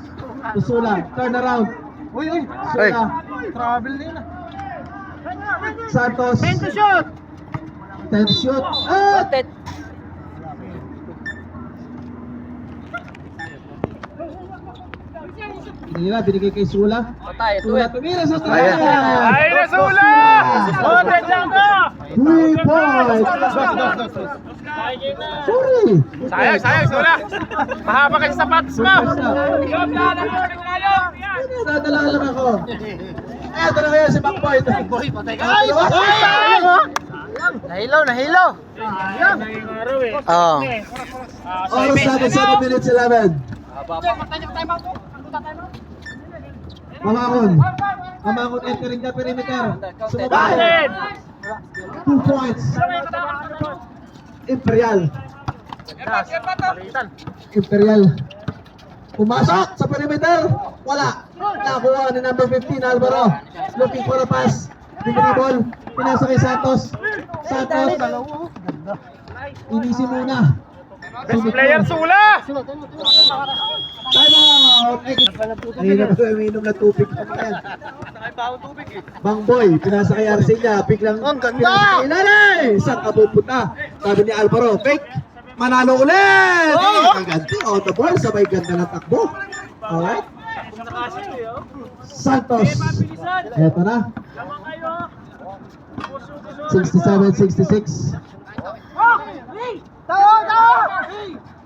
Usula. Turn around. Uy. Usula. Travel din ah. Santos. 10 to shoot. 10 to shoot. Ah! Binigay kay Sula. Sula tumira sa strike. Ay, nasula! Hotel lang to! 3 points. Sorry. Sayang, sula! Mahaba kasi sapatos mo! Nadala lang ako. Eto na kaya si Backboy. Boy, patay ka. Ay! Nahilaw. Naging araw eh. Oo. Oras natin 7 minutes 11. Mamangon entering the perimeter. Sumabay. 2 points. Imperial. Pumasok sa perimeter. Wala. Nakuha ni number 15 Alvaro. Looking for a pass. Dribble. Pinasa kay Santos. Santos. Inisi muna. Best player, sula! Time out! Kanina pa umiinom na tubig pa yan. Bangboy, pinasa kay Arcelia, biglang pinasa kay Lalay! Saan ka pupunta? Sabi ni Alvaro, fake! Manalo ulit! Ang ganti, on the ball, sabay ganda ng takbo. Alright? Santos. Eto na. 67-66.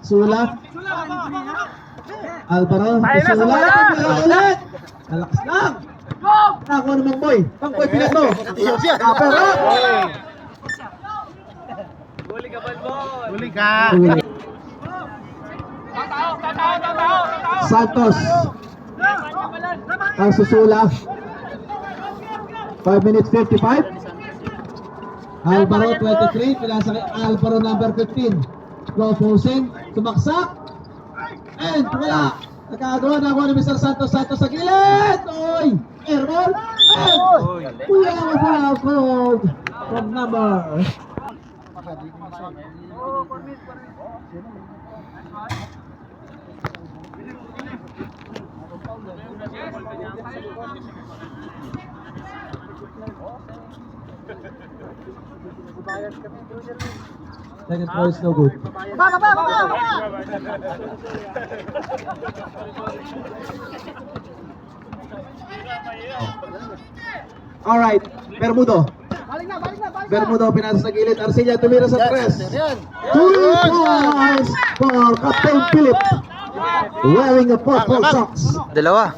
Sula. Alvaro. Sula. Ulit. Malakas lang. Nakuha naman boy. Pangboy pinato. Pero. Huli ka. Santos. Ang susula. 5 minutes 55. Alvaro 23, pinasa kay Alvaro number 15. Low posing, sumaksak. And wala. Nakagawa na ako ni Mr. Santos. Santos sa gilid. Oy! Airball. And we have a foul called from number. Second throw is no good. Alright, Bermudo. Bermudo pinasa sa gilid. Arcelia tumira sa tres. 2 points for Captain Philip. Wearing a purple socks. Dalawa.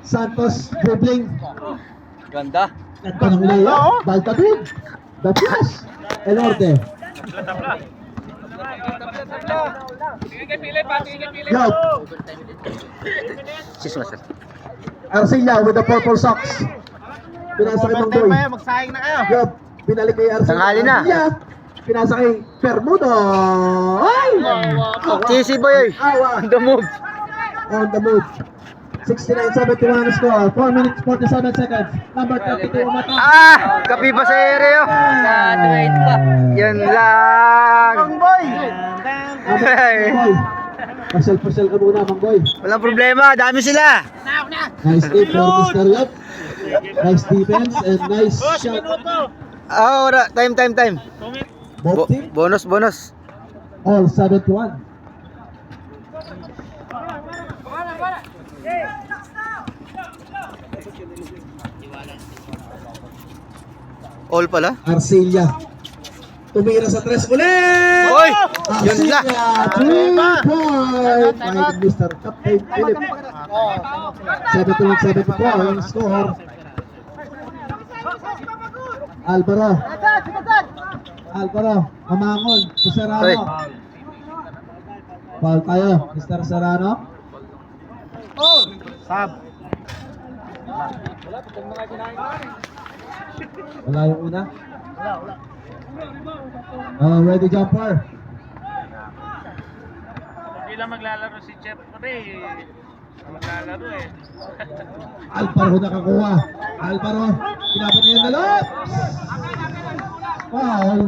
Santos dribbling. Ganda. Ganda ng layup. Baltabid. The flash. El Norte. Yup. Sismas. Arcelia with the purple socks. Pinasa kay Mangboy. Magsayang na kayo. Yup. Pinalik kay Arcelia. Tanghali na. Pinasa kay Bermudo. Ay! Cheesy boy. Awa. On the move. On the move. 69-71 ang score. 4 minutes 47 seconds. Number 32 umata. Kapi pa sa area. Yan lang. Boy. Pasel-pasel ka muna, Mangboy. Walang problema, dami sila. Nice game for Mr. Yop. Nice defense and nice Boss, shot. minuto. Ora, time. Both team, Bonus. all 7-1. All pala. Arcelia. Tumira sa tres ulit! Oy! Yun Arcelia, lang. 3 point! By Mr. Captain Philip. 7-2-74 ang score. Alvaro. Mamangon. Si Oy. Serrano. Foul tayo, Mr. Serrano. Wala yung una. Ready jumper. Hindi lang maglalaro si Chef Ray. Maglalaro eh. Alvaro nakakuha. Alvaro, pinapatayan na loob. Foul.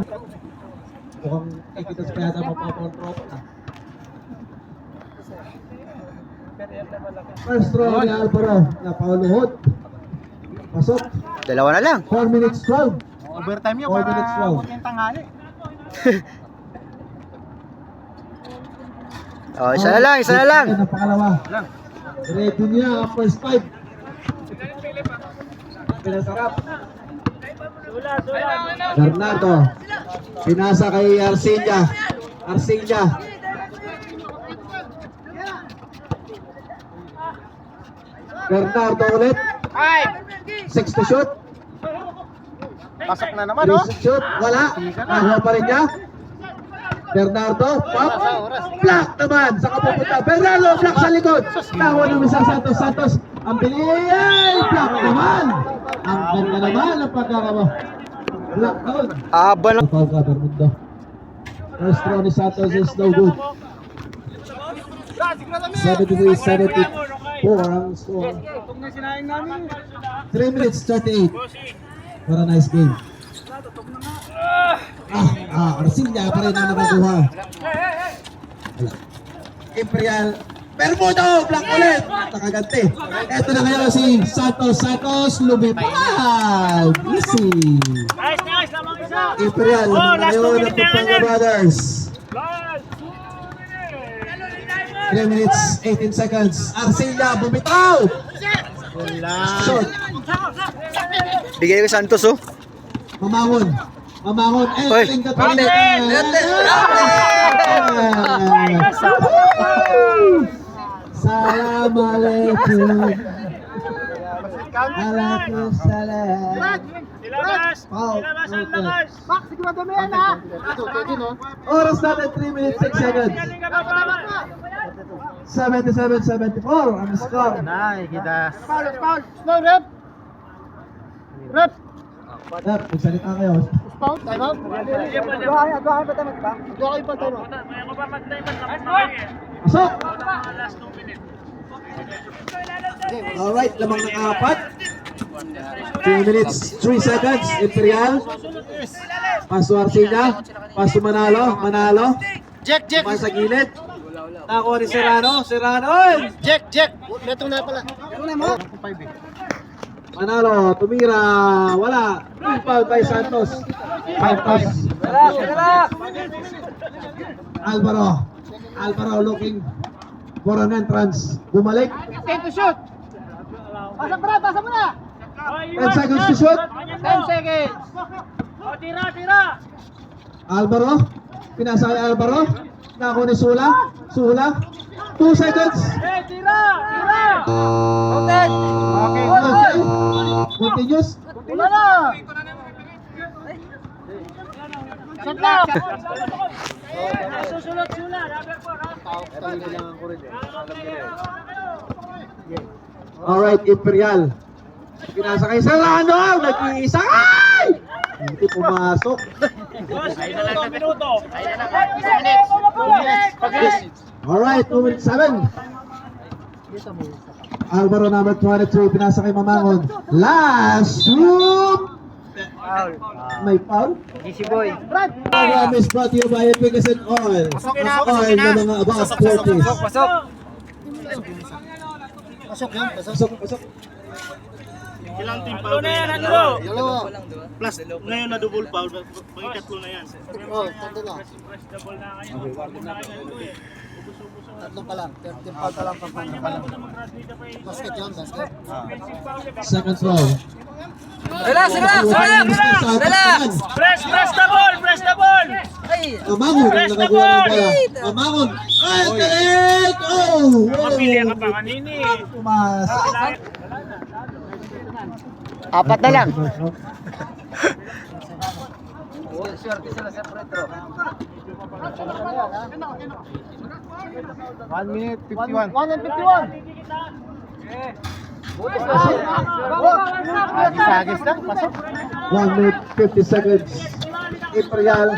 Mukhang ikitas pa yata mapakontrol na. First throw ni Alvaro. Napauluhod. Pasok. Dalawa na lang. 4 minutes 12. Overtime yun 4 minutes 12. yung tanghali. Oh, isa na lang. Ang pangalawa. Ready niya ang first 5. Pinasarap. Bernardo. Pinasa kay Arcelia. Bernardo ulit. 6 to shoot. Pasok na naman, 3 to shoot. Wala. Nakuha pa rin niya. Bernardo. Pop. Block naman. Saka pupunta. Bernardo. Block sa likod. Nakuha ng isa Santos. Ang bilis. Block naman. Ang ganda naman ang pagkakamo. Block down. Aba na. Foul ka, Bermundo. First throw ni Santos is no good. 73-74 ang score. 3 minutes 38 for a nice game. Arcelia pa rin ang nakakuha. Wala. Imperial Bermudo, block ulit. Nakaganti. Ito na ngayon si Santos lumipad. Easy. Nice, lamang isa. Imperial naman last ngayon 2 ng minutes na Pampanga yan. Brothers. Last 3 minutes 18 seconds. Arcelia bumitaw. Shot. Bigay ko Santos, oh. Mamangon. Hoy, Entering the Martin, Assalamualaikum. Waalaikumsalam. Ilabas ang lakas. Max, sigurado mo yan, ha? Ito, no? Oras natin 3 minutes 6 seconds. 77-74 ang score. Foul. Slow, rep. Dap, magsalita kayo. Foul, time out. Agahay ba tayo ba? Agahay pa tayo. Kaya ko pa mag-time at naman Pasok! last 2 minutes. Alright, lamang ng apat. 2 minutes 3 seconds. Imperial. Paso Arcelia. Paso Manalo. Jack. Pumay sa gilid. Nakuha ni Serrano. Oy! Jack. Meto na pala. Ano na mo? Manalo, tumira, wala. Foul by Santos. 5 toss. Alvaro looking for an entrance. Bumalik. 10 to shoot. Pasa mo na. 10 seconds to shoot. 10 seconds. O, tira. Alvaro. Pinasa kay Alvaro. Nakuha ni Sula. 2 seconds. Tira. Okay. Continuous. Wala na. Shot lang. Susunod. Number 4, ha? Alright, Imperial. Pinasa kay Serrano. Nag-iisa. Ay! Hindi pumasok. Boss, minuto. Alright, 2 minutes 7. Alvaro number 23. Pinasa kay Mamangon. Last shoot. May foul? GC Boy. Program is brought to you by Efficacy Oil. Oil na mga about 40s. Pasok. Pasok yun, pasok. Pasok, pasok. Ilang team foul na yan, ano? Dalawa. Plus, ngayon na double foul, pag tatlo na yan. Oh, tatlo na. Double na kayo. Tatlo pa lang. 13 pa lang pa lang. Basket yun, basket. Second throw. Relax, relax, relax. Relax. Press the ball, press the ball! Mamangon ang nakakuha ng bola. Mamangon. Ay, galing! Oh! Mapili ka pa kanini. Tumas. Apat na lang. One minute, 51. 1 and 51. Agis lang, pasok. 1 minute 50 seconds. Imperial.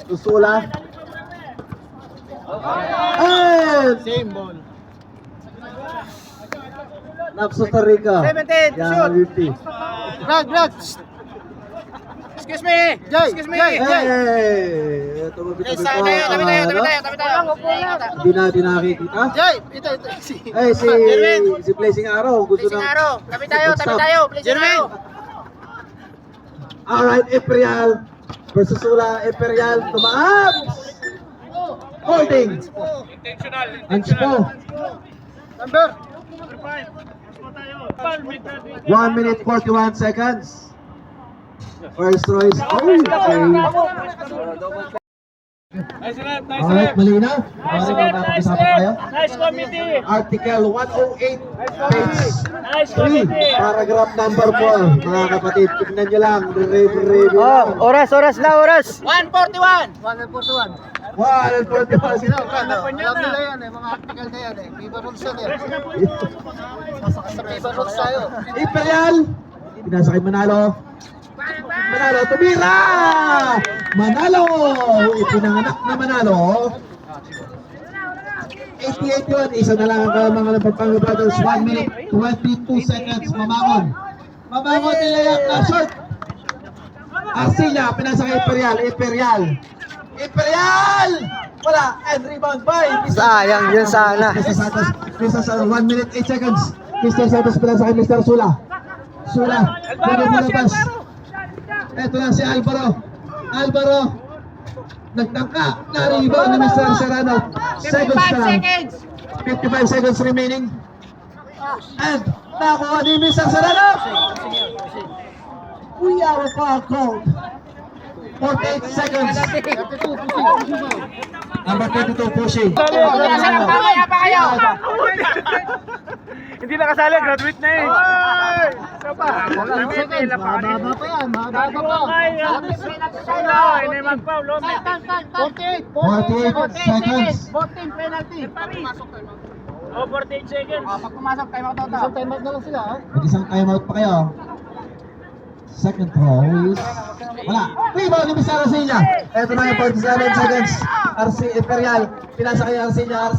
Susula. And Same ball. Nap Costa Rica. 17, Yan, 50. Brad. Excuse me. Jay, excuse me. Hey! Ito Tabi tayo. Hindi na nakikita. Jay, ito. Eh, si Blazing Arrow. Gusto na. Tabi tayo. Jermaine. Alright, Imperial versus Sula. Imperial tumaas. Holding. Anspo. Number. 1 minute 41 seconds. First throw is okay. Alright, malinaw. Makakapag-usapan tayo. Nice committee! Article 108, page Nice 3, committee! paragraph number 4. Mga kapatid, tignan nyo lang. Review Oh, oras na, oras. 141. 141. Alam nila yan mga article na yan Viva rules yan Sa Viva rules tayo. Imperial. Pinasa kay Manalo. Manalo, tumira! Manalo! Ipinanganak na Manalo. 88 yun. Isa na lang ang mga Pampanga Brothers. 1 minute, 22 seconds. Mamangon. Mamangon nilayak na short. Arcilla, pinasa kay Imperial. Imperial! Wala. And rebound by Sayang yun sana. Mr. Santos, 1 minute 8 seconds. Mr. Santos pinasa kay Mr. Sula. Pwede mo labas. Ito na si Alvaro. Nagtangka. Na-rebound ni Mr. Serrano. Seconds na lang. 55 seconds remaining. And nakuha ni Mr. Serrano. We are a foul called. 48 seconds. Number 22 pushing. Hindi nakasali, graduate na eh. Mahaba pa yan. Hindi mag-foul, 48 seconds. 14 penalty. Oh, 48 seconds. Pag pumasok, time out na. Isang time out na lang sila. Mag-isang timeout pa kayo. Second throw is wala. Rebound ni Mr. Arcilla. Ito na yung 47 seconds. Imperial. Pinasa kay Arcilla.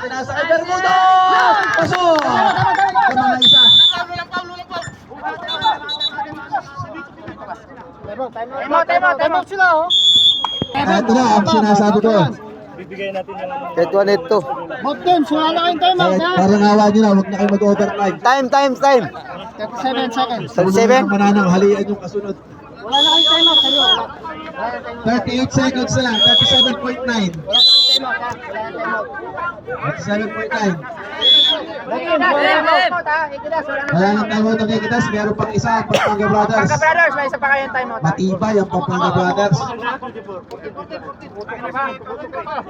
Pinasa kay Bermudo. Pasok! Tama na isa. Time out sila. Ito na ang sinasabi ko. Bibigay natin yung ano. Ito, ito. Mountain, wala na kayong time out. Parang awa nyo na. Huwag na kayo mag-overtime. Time. 37 seconds. 37? Mananang halian yung kasunod. Wala na kayong time out. 38 seconds na lang. 37.9. 37.9. Wala nang timeout ng Kikitas. Meron pang isa ang Pampanga Brothers. May isa pa kayong time out. Matibay ang Pampanga Brothers.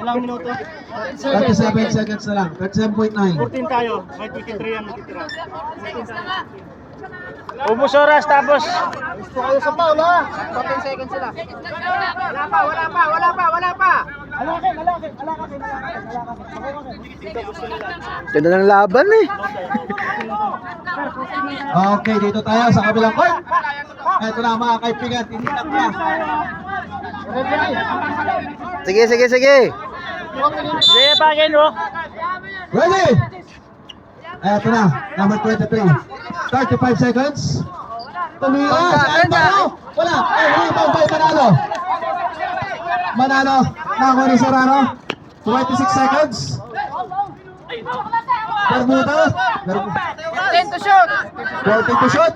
Ilang minuto? 37 seconds na lang. 37.9. 14 tayo. May 23 yan natitira. Ubus oras tapos. Gusto kayo sa foul ha? 14 seconds sila. Wala pa. Malaki. Ganda ng laban eh. Okay, dito tayo sa kabilang court. Ito na mga kaibigan. Tinitak na. Sige. Sige, pagin mo. Ready? Ito na. Number 23. 35 seconds. Tumiras. Ay, Manalo. Wala. Ay, rebound by Manalo. Manalo. Nakakuha ni Serrano. 26 seconds. Bermuda. 10 to shoot. 14 to shoot.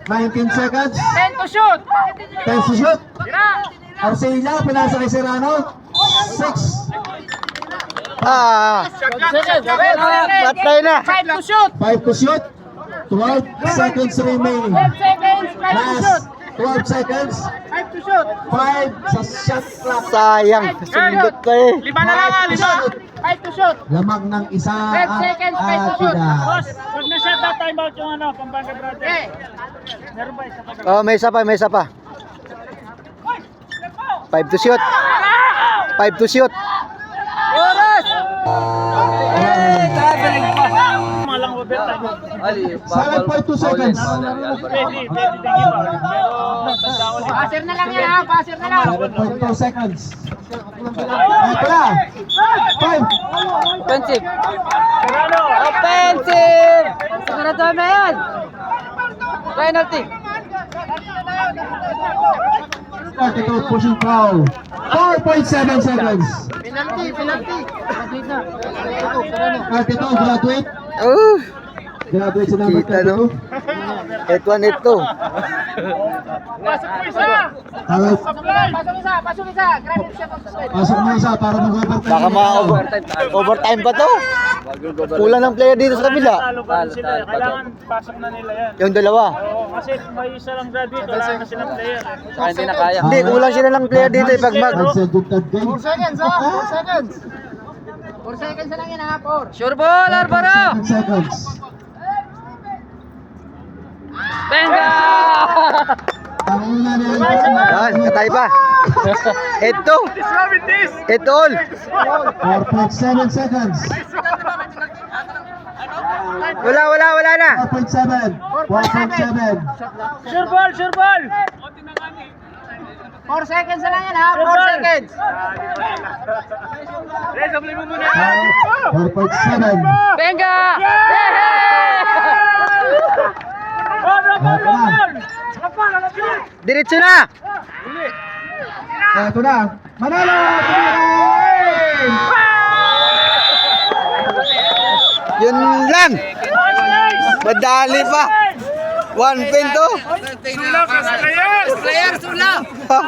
19 seconds. 10 to shoot. 10 to shoot. Arcilla, pinasa kay Serrano. 6. Ah, 12 seconds. patay na. 5 to shoot. 5 to shoot. 12 seconds remaining. 12 seconds. 5 to shoot. Last 12 seconds. 5 to shoot. 5 sa shot clock. Sayang, sundot pa eh. Lima na lang, lima. 5 to shoot. Lamang ng isa 12 seconds, 5 to shoot. Boss, pag na-shut out time out yung ano, Pampanga Brothers. Okay. Meron ba isa pa? Oh, may isa pa, may isa pa. 5 to shoot. 5 to shoot. Malang overtime. 7.2 seconds. Pwede tingin ba? Pero tanda ko Passer na lang yan ha. Passer na lang. 7.2 seconds. Ito na. 5. Offensive. Serrano. Offensive. Sigurado na yan. Penalty. 32 pushing foul. 4.7 seconds. Penalty, penalty. 32 graduate. Oh, Graduate sa number kita no. 32. Hit 1, hit 2. Pasok mo isa. Alright. Pasok isa. Pasok isa. Grabe siya pag-slide. Pasok mo isa para mag-overtime. Baka overtime pa to. Kulang ng player dito sa kabila. Talo pa rin sila. Kailangan pasok na nila yan. Yung dalawa. Oo, kasi may isa lang graduate, wala na silang player. Saka hindi na kaya. Hindi, kulang sila ng player dito eh. Pag mag... That's a good third game. 4 seconds ha, 4 seconds. 4 seconds na lang yan ha. 4. Sure ball, Arbaro. 7 seconds. Benga! Ang una na Yan, katay pa. Ito. Ito all. 4.7 seconds. Wala na. 4.7. 1.7. Sure ball, sure ball! 4 seconds na lang yan ha. 4 seconds. Res, apply mo muna. 4.7. Benga! Diretso na. Ito na. Manalo! Yun lang. Madali pa. 1 pin to. Sulak, player! Player, sulak! Ha?